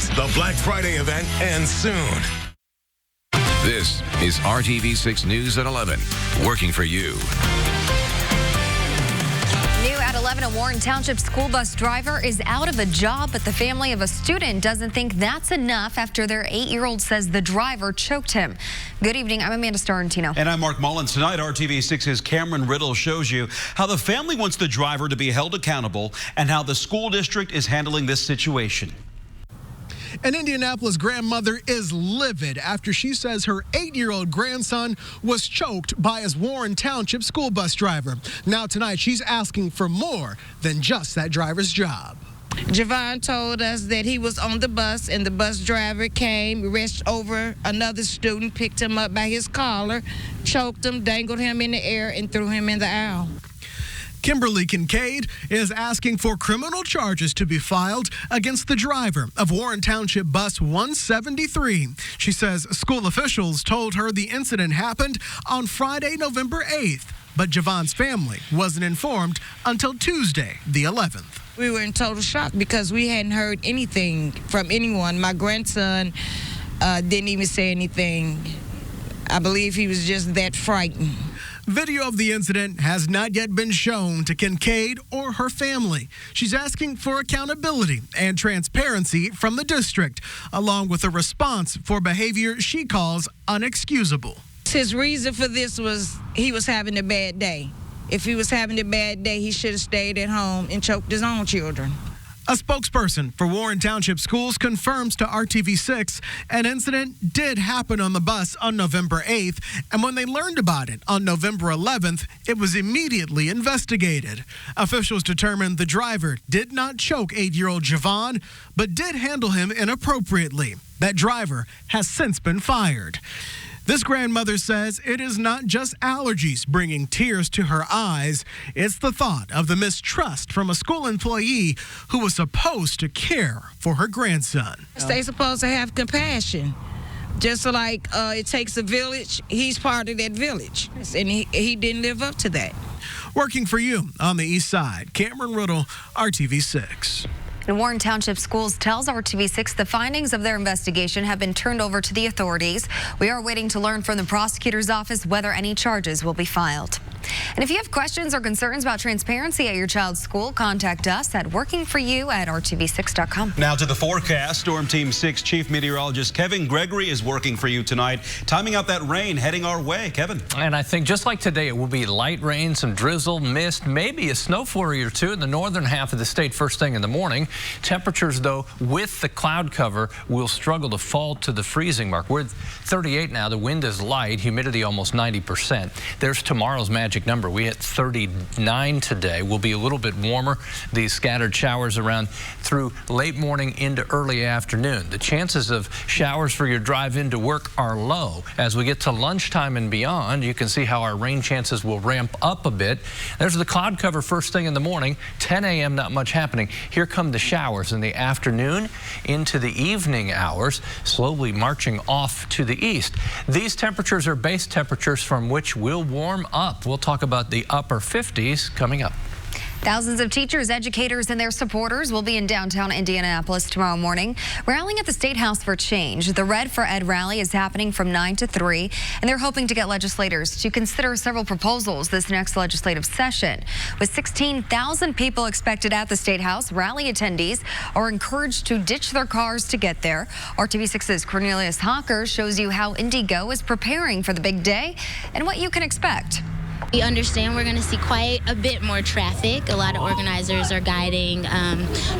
Tickets, the Black Friday event, and soon. This is RTV6 News at 11, working for you. New at 11, a Warren Township school bus driver is out of a job, but the family of a student doesn't think that's enough after their 8-year-old says the driver choked him. Good evening. I'm Amanda Starantino. And I'm Mark Mullins. Tonight, RTV6's Cameron Riddle shows you how the family wants the driver to be held accountable and how the school district is handling this situation. An Indianapolis grandmother is livid after she says her 8-year-old grandson was choked by his Warren Township school bus driver. Now tonight, she's asking for more than just that driver's job. Javon told us that he was on the bus and the bus driver came, reached over another student, picked him up by his collar, choked him, dangled him in the air, and threw him in the aisle. Kimberly Kincaid is asking for criminal charges to be filed against the driver of Warren Township Bus 173. She says school officials told her the incident happened on Friday, November 8th, but Javon's family wasn't informed until Tuesday, the 11th. We were in total shock because we hadn't heard anything from anyone. My grandson didn't even say anything. I believe he was just that frightened. Video of the incident has not yet been shown to Kincaid or her family. She's asking for accountability and transparency from the district, along with a response for behavior she calls unexcusable. His reason for this was he was having a bad day. If he was having a bad day, he should have stayed at home and choked his own children. A spokesperson for Warren Township Schools confirms to RTV6 an incident did happen on the bus on November 8th, and when they learned about it on November 11th, it was immediately investigated. Officials determined the driver did not choke 8-year-old Javon, but did handle him inappropriately. That driver has since been fired. This grandmother says it is not just allergies bringing tears to her eyes. It's the thought of the mistrust from a school employee who was supposed to care for her grandson. They're supposed to have compassion. Just like it takes a village, he's part of that village. And he didn't live up to that. Working for you on the east side, Cameron Riddle, RTV6. And Warren Township Schools tells RTV6 the findings of their investigation have been turned over to the authorities. We are waiting to learn from the prosecutor's office whether any charges will be filed. And if you have questions or concerns about transparency at your child's school, contact us at workingforyou@rtv6.com. Now to the forecast. Storm Team 6 Chief Meteorologist Kevin Gregory is working for you tonight, timing out that rain heading our way. Kevin. And I think just like today, it will be light rain, some drizzle, mist, maybe a snow flurry or two in the northern half of the state first thing in the morning. Temperatures, though, with the cloud cover, will struggle to fall to the freezing mark. We're at 38 now. The wind is light, humidity almost 90%. There's tomorrow's magic number. We hit 39 today. We'll be a little bit warmer. These scattered showers around through late morning into early afternoon. The chances of showers for your drive into work are low. As we get to lunchtime and beyond, you can see how our rain chances will ramp up a bit. There's the cloud cover first thing in the morning. 10 a.m. not much happening. Here come the showers in the afternoon into the evening hours, slowly marching off to the east. These temperatures are base temperatures from which we'll warm up. We'll talk about the upper 50s coming up. Thousands of teachers, educators, and their supporters will be in downtown Indianapolis tomorrow morning, rallying at the State House for change. The Red for Ed rally is happening from 9 to 3, and they're hoping to get legislators to consider several proposals this next legislative session. With 16,000 people expected at the State House, rally attendees are encouraged to ditch their cars to get there. RTV6's Cornelius Hawker shows you how Indigo is preparing for the big day and what you can expect. We understand we're going to see quite a bit more traffic. A lot of organizers are guiding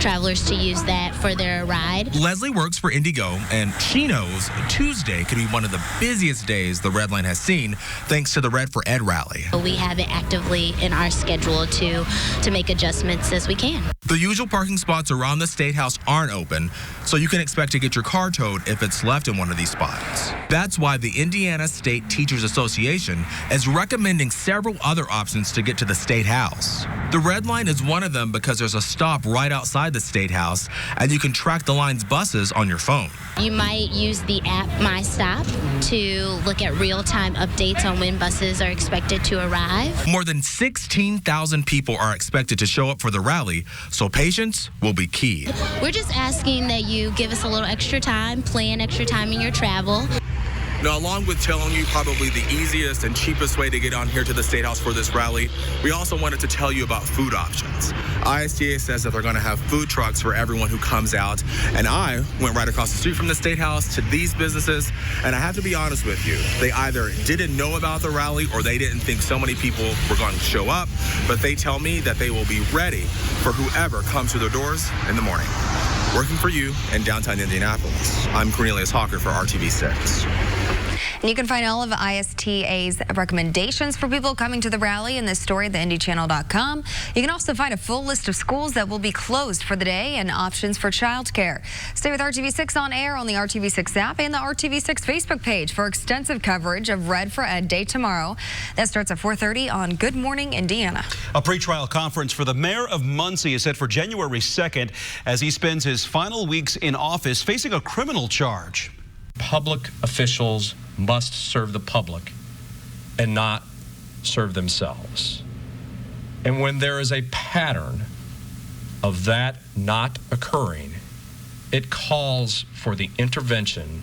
travelers to use that for their ride. Leslie works for Indigo, and she knows Tuesday could be one of the busiest days the Red Line has seen, thanks to the Red for Ed rally. We have it actively in our schedule to make adjustments as we can. The usual parking spots around the State House aren't open, so you can expect to get your car towed if it's left in one of these spots. That's why the Indiana State Teachers Association is recommending several other options to get to the State House. The Red Line is one of them because there's a stop right outside the State House, and you can track the line's buses on your phone. You might use the app My Stop to look at real-time updates on when buses are expected to arrive. More than 16,000 people are expected to show up for the rally, so patience will be key. We're just asking that you give us a little extra time, plan extra time in your travel. Now, along with telling you probably the easiest and cheapest way to get on here to the State House for this rally, we also wanted to tell you about food options. ISTA says that they're going to have food trucks for everyone who comes out, and I went right across the street from the State House to these businesses, and I have to be honest with you, they either didn't know about the rally or they didn't think so many people were going to show up, but they tell me that they will be ready for whoever comes to their doors in the morning. Working for you in downtown Indianapolis, I'm Cornelius Hawker for RTV6. And you can find all of ISTA's recommendations for people coming to the rally in this story at theindychannel.com. You can also find a full list of schools that will be closed for the day and options for childcare. Stay with RTV6 on air on the RTV6 app and the RTV6 Facebook page for extensive coverage of Red for Ed Day tomorrow. That starts at 4:30 on Good Morning Indiana. A pretrial conference for the mayor of Muncie is set for January 2nd as he spends his final weeks in office facing a criminal charge. Public officials must serve the public and not serve themselves. And when there is a pattern of that not occurring, it calls for the intervention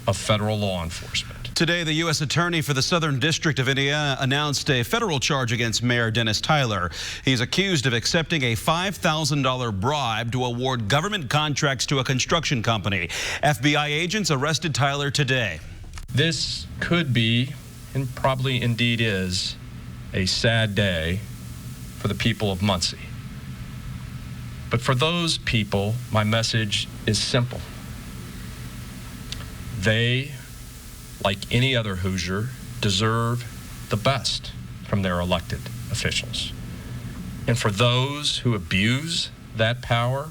of federal law enforcement. Today, the U.S. Attorney for the Southern District of Indiana announced a federal charge against Mayor Dennis Tyler. He's accused of accepting a $5,000 bribe to award government contracts to a construction company. FBI agents arrested Tyler today. This could be, and probably indeed is, a sad day for the people of Muncie. But for those people, my message is simple. They, like any other Hoosier, deserve the best from their elected officials. And for those who abuse that power,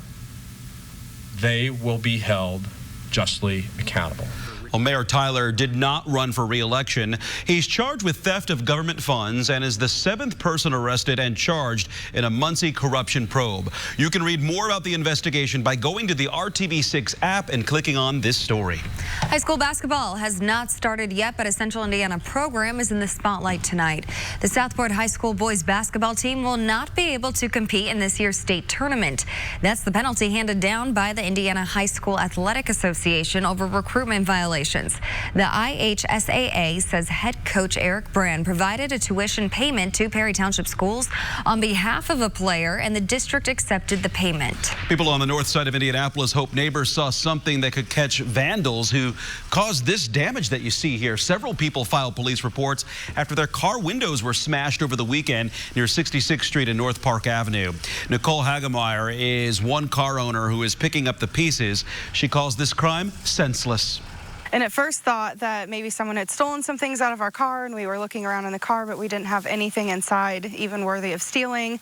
they will be held justly accountable. Well, Mayor Tyler did not run for re-election. He's charged with theft of government funds and is the 7th person arrested and charged in a Muncie corruption probe. You can read more about the investigation by going to the RTV6 app and clicking on this story. High school basketball has not started yet, but a Central Indiana program is in the spotlight tonight. The Southport High School boys basketball team will not be able to compete in this year's state tournament. That's the penalty handed down by the Indiana High School Athletic Association over recruitment violations. The IHSAA says head coach Eric Brand provided a tuition payment to Perry Township schools on behalf of a player, and the district accepted the payment. People on the north side of Indianapolis hope neighbors saw something that could catch vandals who caused this damage that you see here. Several people filed police reports after their car windows were smashed over the weekend near 66th Street and North Park Avenue. Nicole Hagemeyer is one car owner who is picking up the pieces. She calls this crime senseless. And at first thought that maybe someone had stolen some things out of our car, and we were looking around in the car, but we didn't have anything inside even worthy of stealing.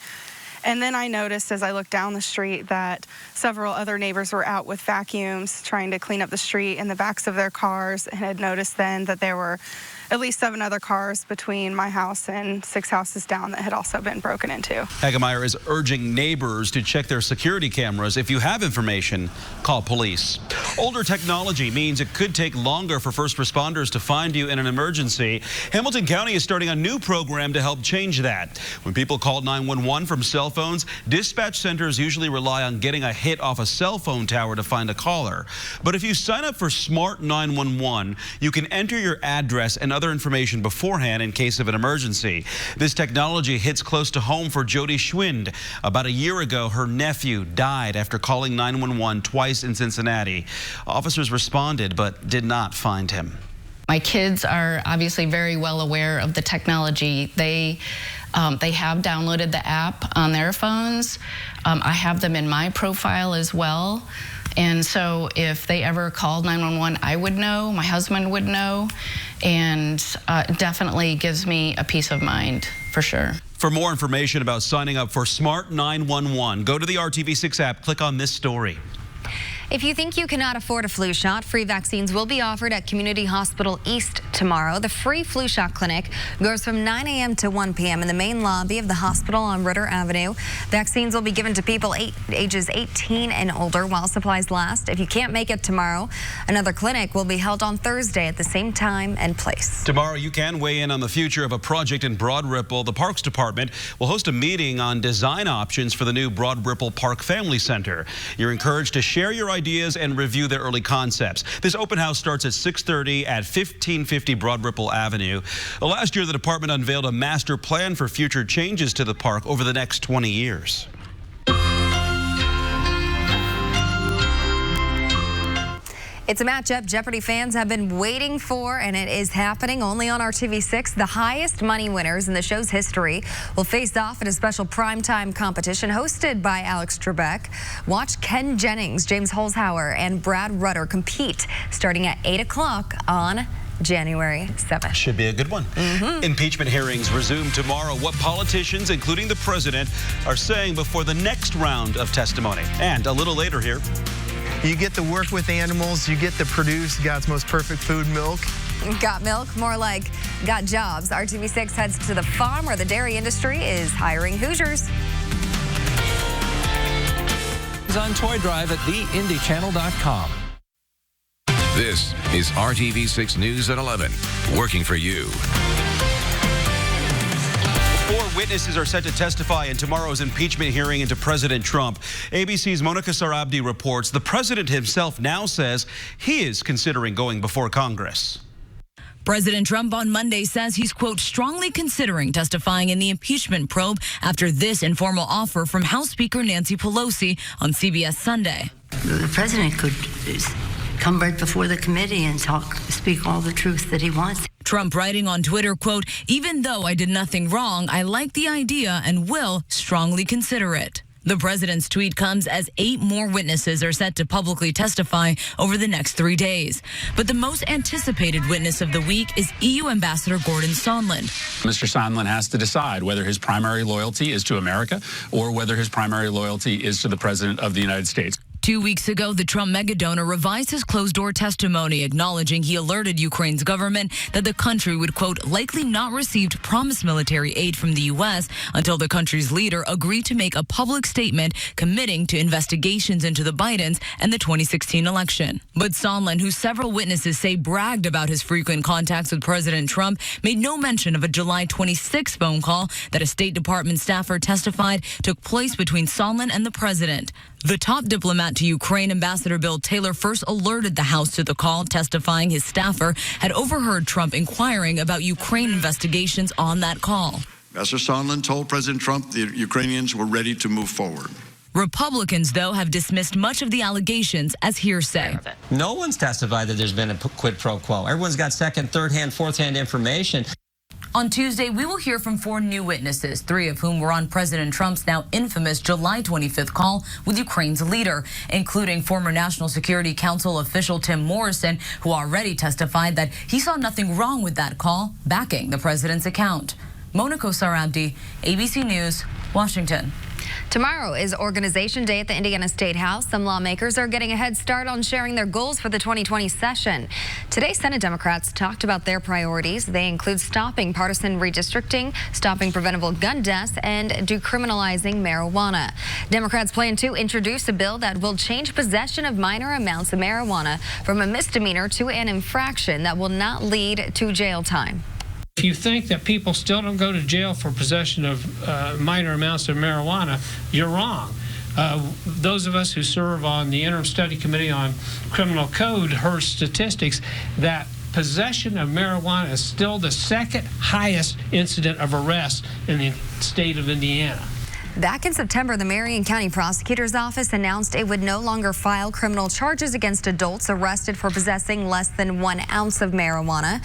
And then I noticed as I looked down the street that several other neighbors were out with vacuums trying to clean up the street in the backs of their cars, and had noticed then that there were at least 7 other cars between my house and 6 houses down that had also been broken into. Hagemeyer is urging neighbors to check their security cameras. If you have information, call police. Older technology means it could take longer for first responders to find you in an emergency. Hamilton County is starting a new program to help change that. When people call 911 from cell phones, dispatch centers usually rely on getting a hit off a cell phone tower to find a caller. But if you sign up for Smart 911, you can enter your address and other information beforehand in case of an emergency. This technology hits close to home for Jody Schwind. About a year ago, her nephew died after calling 911 twice in Cincinnati. Officers responded but did not find him. My kids are obviously very well aware of the technology. They have downloaded the app on their phones. I have them in my profile as well. And so if they ever called 911, I would know, my husband would know, and it definitely gives me a peace of mind, for sure. For more information about signing up for Smart 911, go to the RTV6 app, click on this story. If you think you cannot afford a flu shot, free vaccines will be offered at Community Hospital East tomorrow. The free flu shot clinic goes from 9 a.m. to 1 p.m. in the main lobby of the hospital on Ritter Avenue. Vaccines will be given to people ages 18 and older while supplies last. If you can't make it tomorrow, another clinic will be held on Thursday at the same time and place. Tomorrow, you can weigh in on the future of a project in Broad Ripple. The Parks Department will host a meeting on design options for the new Broad Ripple Park Family Center. You're encouraged to share your ideas and review their early concepts. This open house starts at 6:30 at 1550 Broad Ripple Avenue. Last year, the department unveiled a master plan for future changes to the park over the next 20 years. It's a matchup Jeopardy fans have been waiting for, and it is happening only on RTV6. The highest money winners in the show's history will face off in a special primetime competition hosted by Alex Trebek. Watch Ken Jennings, James Holzhauer, and Brad Rutter compete starting at 8 o'clock on January 7th. Should be a good one. Impeachment hearings resume tomorrow. What politicians, including the president, are saying before the next round of testimony. And a little later here, you get to work with animals, you get to produce God's most perfect food, milk. Got milk? More like got jobs. RTV6 heads to the farm where the dairy industry is hiring Hoosiers. It's on Toy Drive at theindychannel.com. This is RTV6 News at 11, working for you. 4 witnesses are set to testify in tomorrow's impeachment hearing into President Trump. ABC's Monica Sarabdi reports the president himself now says he is considering going before Congress. President Trump on Monday says he's, quote, strongly considering testifying in the impeachment probe after this informal offer from House Speaker Nancy Pelosi on CBS Sunday. The president could come right before the committee and speak all the truth that he wants. Trump writing on Twitter, quote, even though I did nothing wrong, I like the idea and will strongly consider it. The president's tweet comes as 8 more witnesses are set to publicly testify over the next 3 days. But the most anticipated witness of the week is EU Ambassador Gordon Sondland. Mr. Sondland has to decide whether his primary loyalty is to America or whether his primary loyalty is to the President of the United States. 2 weeks ago, the Trump megadonor revised his closed-door testimony, acknowledging he alerted Ukraine's government that the country would, quote, likely not receive promised military aid from the U.S. until the country's leader agreed to make a public statement committing to investigations into the Bidens and the 2016 election. But Sondland, who several witnesses say bragged about his frequent contacts with President Trump, made no mention of a July 26 phone call that a State Department staffer testified took place between Sondland and the president. The top diplomat to Ukraine, Ambassador Bill Taylor, first alerted the House to the call, testifying his staffer had overheard Trump inquiring about Ukraine investigations on that call. Ambassador Sondland told President Trump the Ukrainians were ready to move forward. Republicans, though, have dismissed much of the allegations as hearsay. No one's testified that there's been a quid pro quo. Everyone's got second, third-hand, fourth-hand information. On Tuesday, we will hear from 4 new witnesses, 3 of whom were on President Trump's now infamous July 25th call with Ukraine's leader, including former National Security Council official Tim Morrison, who already testified that he saw nothing wrong with that call, backing the president's account. Monica Sarabdi, ABC News, Washington. Tomorrow is Organization Day at the Indiana State House. Some lawmakers are getting a head start on sharing their goals for the 2020 session. Today, Senate Democrats talked about their priorities. They include stopping partisan redistricting, stopping preventable gun deaths, and decriminalizing marijuana. Democrats plan to introduce a bill that will change possession of minor amounts of marijuana from a misdemeanor to an infraction that will not lead to jail time. If you think that people still don't go to jail for possession of minor amounts of marijuana, you're wrong. Those of us who serve on the Interim Study Committee on Criminal Code heard statistics that possession of marijuana is still the second highest incident of arrest in the state of Indiana. Back in September, the Marion County Prosecutor's Office announced it would no longer file criminal charges against adults arrested for possessing less than 1 ounce of marijuana.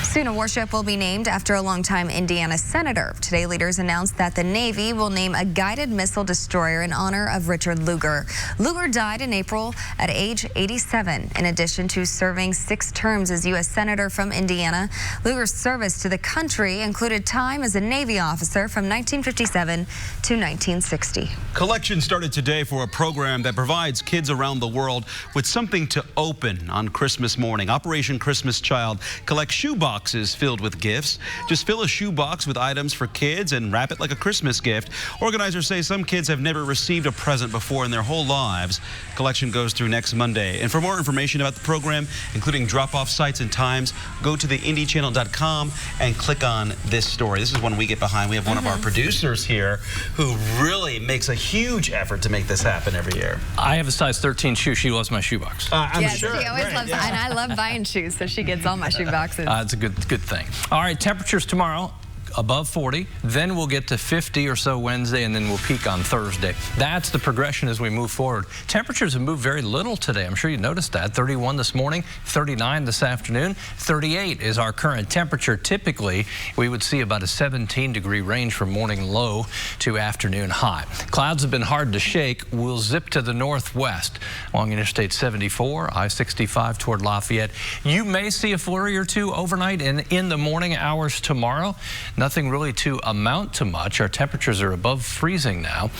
Soon a warship will be named after a longtime Indiana senator. Today, leaders announced that the Navy will name a guided missile destroyer in honor of Richard Lugar. Lugar died in April at age 87. In addition to serving 6 terms as U.S. Senator from Indiana, Lugar's service to the country included time as a Navy officer from 1957 to 1960. Collection started today for a program that provides kids around the world with something to open on Christmas morning. Operation Christmas Child collects shoe boxes filled with gifts. Just fill a shoe box with items for kids and wrap it like a Christmas gift. Organizers say some kids have never received a present before in their whole lives. Collection goes through next Monday. And for more information about the program, including drop-off sites and times, go to theindychannel.com and click on this story. This is one we get behind. We have one of our producers here who really makes a huge effort to make this happen every year. I have a size 13 shoe. She loves my shoebox. I'm sure. She always loves and I love buying shoes, so she gets all my shoe boxes. It's a good thing. All right, temperatures tomorrow above 40, then we'll get to 50 or so Wednesday, and then we'll peak on Thursday. That's the progression as we move forward. Temperatures have moved very little today. I'm sure you noticed that. 31 this morning, 39 this afternoon, 38 is our current temperature. Typically, we would see about a 17-degree range from morning low to afternoon high. Clouds have been hard to shake. We'll zip to the northwest along Interstate 74, I-65 toward Lafayette. You may see a flurry or two overnight and in the morning hours tomorrow. Nothing really to amount to much. Our temperatures are above freezing now.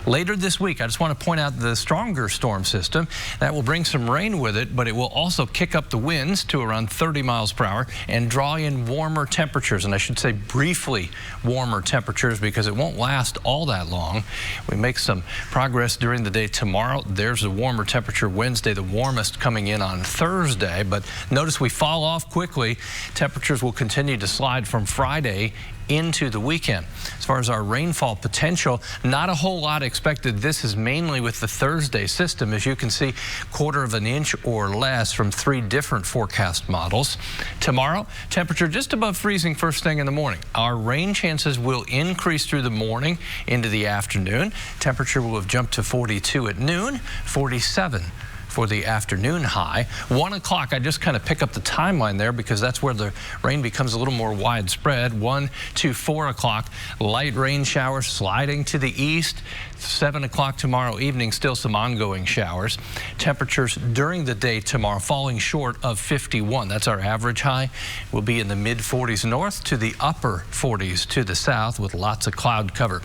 Later this week, I just want to point out the stronger storm system. That will bring some rain with it, but it will also kick up the winds to around 30 miles per hour and draw in warmer temperatures. And I should say briefly warmer temperatures because it won't last all that long. We make some progress during the day tomorrow. There's a warmer temperature Wednesday, the warmest coming in on Thursday. But notice we fall off quickly. Temperatures will continue to slide from Friday into the weekend. As far as our rainfall potential, not a whole lot expected. This is mainly with the Thursday system. As you can see, 1/4 of an inch or less from 3 different forecast models. Tomorrow, temperature just above freezing first thing in the morning. Our rain chances will increase through the morning into the afternoon. Temperature will have jumped to 42 at noon, 47 for the afternoon high. 1 o'clock, I just kind of pick up the timeline there because that's where the rain becomes a little more widespread. 1 to 4 o'clock, light rain showers sliding to the east. 7 o'clock tomorrow evening, still some ongoing showers. Temperatures during the day tomorrow falling short of 51. That's our average high. We'll be in the mid-40s north to the upper 40s to the south with lots of cloud cover.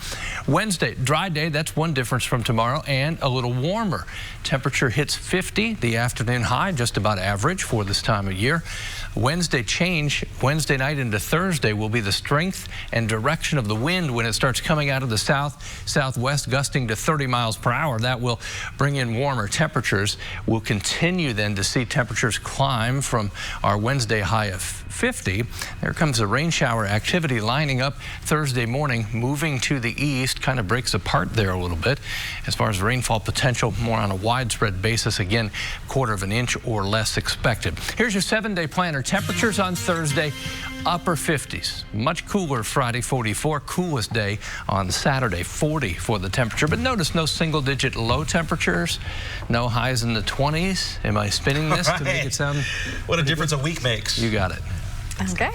Wednesday, dry day. That's one difference from tomorrow, and a little warmer. Temperature hits 50, the afternoon high, just about average for this time of year. Wednesday change, Wednesday night into Thursday will be the strength and direction of the wind when it starts coming out of the southwest, gusting to 30 miles per hour. That will bring in warmer temperatures. We'll continue then to see temperatures climb from our Wednesday high of 50. There comes the rain shower activity lining up Thursday morning, moving to the east, kind of breaks apart there a little bit. As far as rainfall potential, more on a widespread basis, again, 1/4 of an inch or less expected. Here's your 7-day planner. Temperatures on Thursday, upper 50s. Much cooler Friday, 44. Coolest day on Saturday, 40 for the temperature. But notice no single-digit low temperatures, no highs in the 20s. Am I spinning this to make it sound? What a difference a week makes. You got it. Okay.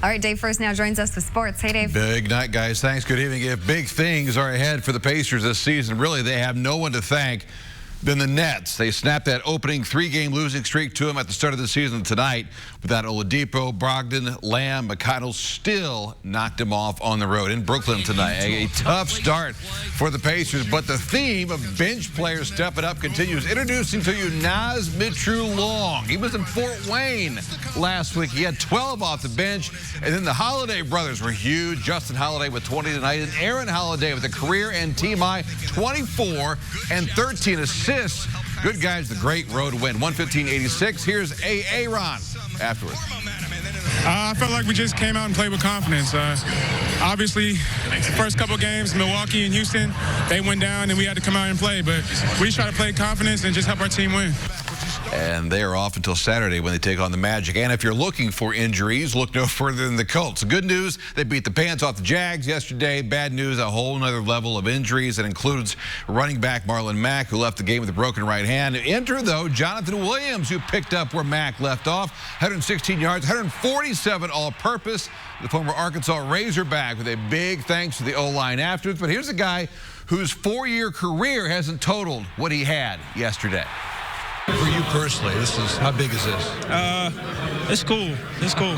All right, Dave First now joins us with sports. Hey, Dave. Big night, guys. Thanks. Good evening. If big things are ahead for the Pacers this season, really, they have no one to thank than the Nets. They snapped that opening 3-game losing streak to them at the start of the season tonight. Without Oladipo, Brogdon, Lamb, McConnell still knocked him off on the road in Brooklyn tonight. A tough start for the Pacers, but the theme of bench players stepping up continues. Introducing to you Naz Mitchell-Long. He was in Fort Wayne last week. He had 12 off the bench, and then the Holiday brothers were huge. Justin Holiday with 20 tonight, and Aaron Holiday with a career and team high 24 and 13 assists. Good guys, the great road win, 115-86. Here's Aaron afterwards. I felt like we just came out and played with confidence. Obviously, the first couple games, Milwaukee and Houston, they went down and we had to come out and play. But we just try to play confidence and just help our team win. and they are off until Saturday when they take on the Magic. And if you're looking for injuries, look no further than the Colts. Good news, they beat the pants off the Jags yesterday. Bad news, a whole nother level of injuries. That includes running back Marlon Mack, who left the game with a broken right hand. Enter, though, Jonathan Williams, who picked up where Mack left off. 116 yards, 147 all-purpose. The former Arkansas Razorback with a big thanks to the O-line afterwards. But here's a guy whose 4-year career hasn't totaled what he had yesterday. For you personally, how big is this? It's cool. It's cool.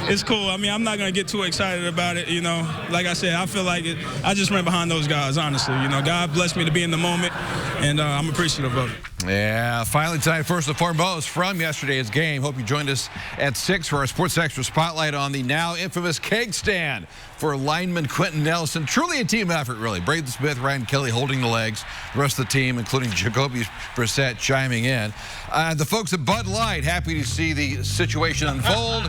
It's cool. I mean, I'm not going to get too excited about it, you know. Like I said, I feel like I just ran behind those guys, honestly. You know, God blessed me to be in the moment, and I'm appreciative of it. Yeah, finally tonight, first and foremost, from yesterday's game. Hope you joined us at 6 for our Sports Extra Spotlight on the now infamous keg stand for lineman Quentin Nelson. Truly a team effort, really. Braden Smith, Ryan Kelly holding the legs. The rest of the team, including Jacoby Brissett, chiming in. The folks at Bud Light, happy to see the situation unfold.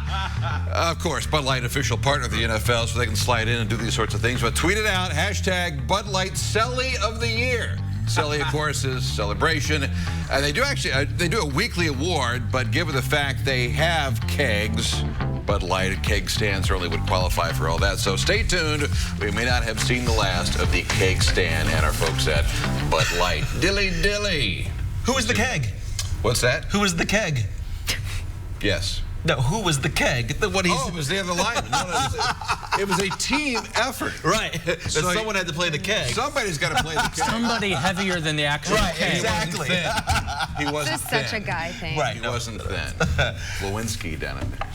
Of course, Bud Light, official partner of the NFL, so they can slide in and do these sorts of things. But tweet it out, hashtag Bud Light Celly of the Year. Celly, of course, is celebration. They do a weekly award, but given the fact they have kegs, Bud Light, a keg stand certainly would qualify for all that. So stay tuned. We may not have seen the last of the keg stand and our folks at Bud Light. Dilly. Who was the keg? What's that? Who was the keg? Yes. No, who was the keg? It was the other lineman. It was a team effort. Right. So someone had to play the keg. Somebody's got to play the keg. Somebody heavier than the actual keg. Exactly. He wasn't This is thin. such a guy thing. Right, he wasn't thin. Lewinsky down in there.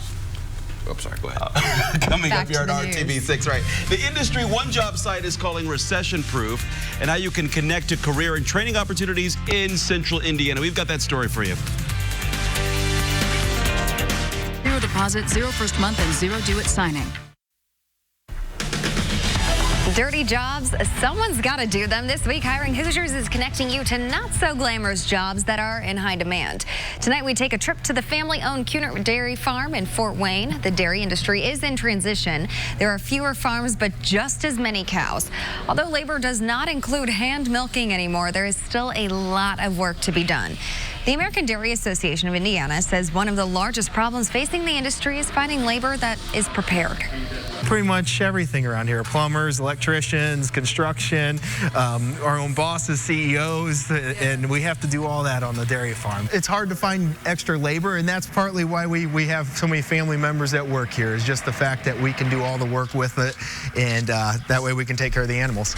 Oh, I'm sorry, go ahead. Coming Back up here to on the RTV6, right. The industry one-job site is calling recession-proof, and how you can connect to career and training opportunities in Central Indiana. We've got that story for you. 0 deposit, 0 first month, and 0 due at signing. Dirty jobs, someone's got to do them. This week, Hiring Hoosiers is connecting you to not-so-glamorous jobs that are in high demand. Tonight, we take a trip to the family-owned Cunard Dairy Farm in Fort Wayne. The dairy industry is in transition. There are fewer farms, but just as many cows. Although labor does not include hand milking anymore, there is still a lot of work to be done. The American Dairy Association of Indiana says one of the largest problems facing the industry is finding labor that is prepared. Pretty much everything around here, plumbers, electricians, construction, our own bosses, CEOs, and we have to do all that on the dairy farm. It's hard to find extra labor, and that's partly why we have so many family members that work here, is just the fact that we can do all the work with it, and that way we can take care of the animals.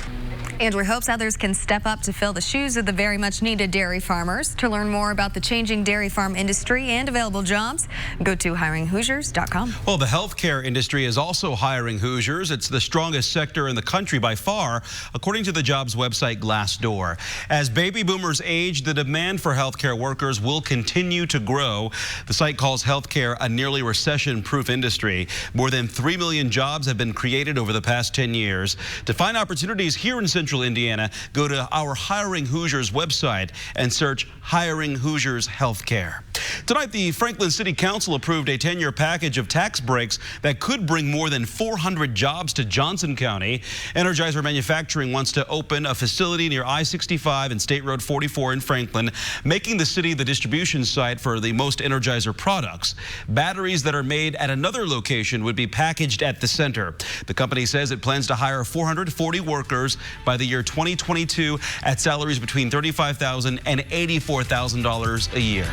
Andrew hopes others can step up to fill the shoes of the very much needed dairy farmers. To learn more about the changing dairy farm industry and available jobs, go to hiringhoosiers.com. Well, the healthcare industry is also hiring Hoosiers. It's the strongest sector in the country by far, according to the jobs website Glassdoor. As baby boomers age, the demand for healthcare workers will continue to grow. The site calls healthcare a nearly recession-proof industry. More than 3 million jobs have been created over the past 10 years. To find opportunities here in Central Indiana, go to our Hiring Hoosiers website and search Hiring Hoosiers Healthcare. Tonight, the Franklin City Council approved a 10-year package of tax breaks that could bring more than 400 jobs to Johnson County. Energizer Manufacturing wants to open a facility near I-65 and State Road 44 in Franklin, making the city the distribution site for the most Energizer products. Batteries that are made at another location would be packaged at the center. The company says it plans to hire 440 workers by the year 2022 at salaries between $35,000 and $84,000 a year.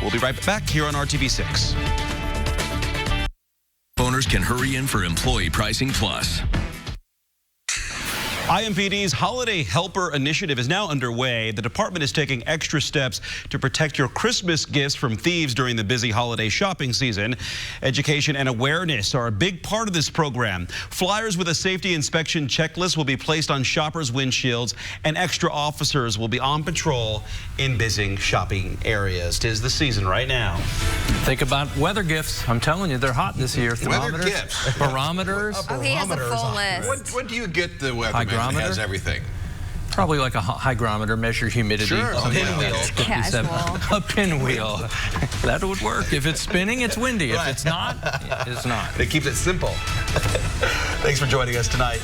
We'll be right back here on RTV6. Owners can hurry in for Employee Pricing Plus. IMPD's Holiday Helper Initiative is now underway. The department is taking extra steps to protect your Christmas gifts from thieves during the busy holiday shopping season. Education and awareness are a big part of this program. Flyers with a safety inspection checklist will be placed on shoppers' windshields, and extra officers will be on patrol in busy shopping areas. 'Tis the season right now. Think about weather gifts. I'm telling you, they're hot this year. Weather Thermometers, gifts. barometers. Oh, he has a full list. When do you get the weatherman that has everything? Probably like a hygrometer, measure humidity. Sure. A pinwheel. A pinwheel. That would work. If it's spinning, it's windy. If it's not, it's not. It keeps it simple. Thanks for joining us tonight.